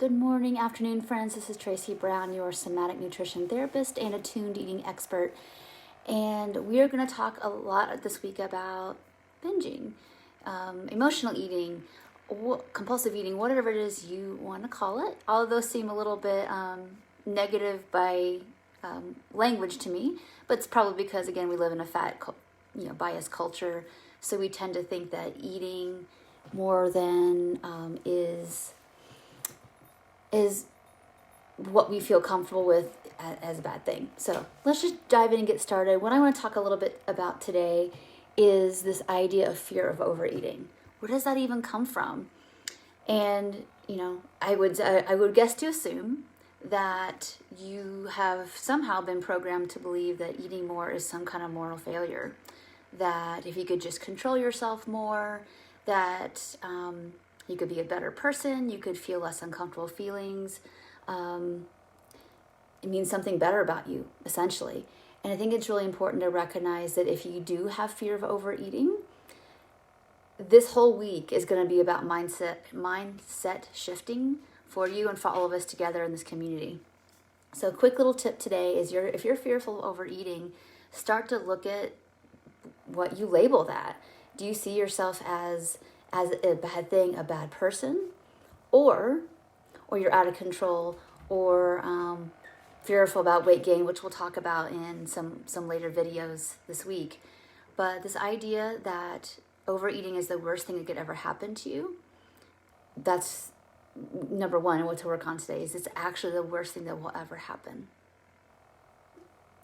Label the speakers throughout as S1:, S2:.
S1: Good morning, afternoon, friends. This is Tracy Brown, your somatic nutrition therapist and attuned eating expert. And we are going to talk a lot this week about binging, emotional eating, compulsive eating, whatever it is you want to call it. All of those seem a little bit negative by language to me, but it's probably because, again, we live in a biased culture. So we tend to think that eating more than is what we feel comfortable with as a bad thing. So let's just dive in and get started. What I want to talk a little bit about today is this idea of fear of overeating. Where does that even come from? And, I would guess to assume that you have somehow been programmed to believe that eating more is some kind of moral failure. That if you could just control yourself more, that you could be a better person, you could feel less uncomfortable feelings. It means something better about you, essentially. And I think it's really important to recognize that if you do have fear of overeating, this whole week is going to be about mindset shifting for you and for all of us together in this community. So a quick little tip today is if you're fearful of overeating, start to look at what you label that. Do you see yourself as a bad thing, a bad person, or you're out of control, or fearful about weight gain, which we'll talk about in some later videos this week. But this idea that overeating is the worst thing that could ever happen to you, that's number one, and what to work on today is it's actually the worst thing that will ever happen.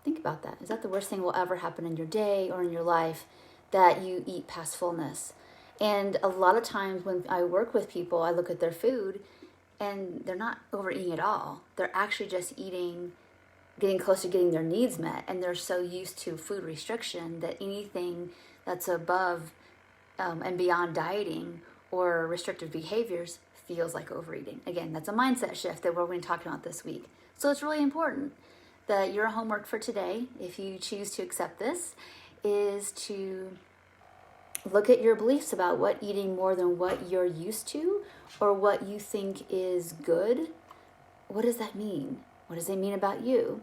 S1: Think about that. Is that the worst thing that will ever happen in your day or in your life, that you eat past fullness? And a lot of times when I work with people, I look at their food and they're not overeating at all. They're actually just eating, getting close to getting their needs met. And they're so used to food restriction that anything that's above and beyond dieting or restrictive behaviors feels like overeating. Again, that's a mindset shift that we're going to talk about this week. So it's really important that your homework for today, if you choose to accept this, is to look at your beliefs about what eating more than what you're used to or what you think is good. What does that mean? What does it mean about you?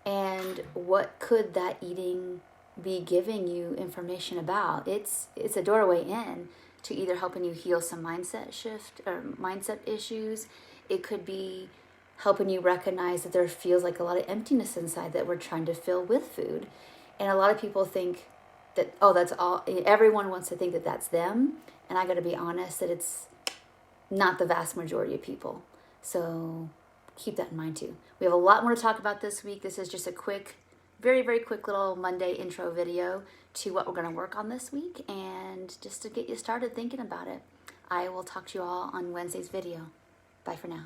S1: And what could that eating be giving you information about? It's a doorway in to either helping you heal some mindset shift or mindset issues. It could be helping you recognize that there feels like a lot of emptiness inside that we're trying to fill with food. And a lot of people think that, that's all, everyone wants to think that that's them. And I got to be honest that it's not the vast majority of people. So keep that in mind too. We have a lot more to talk about this week. This is just a quick, very, very quick little Monday intro video to what we're going to work on this week. And just to get you started thinking about it, I will talk to you all on Wednesday's video. Bye for now.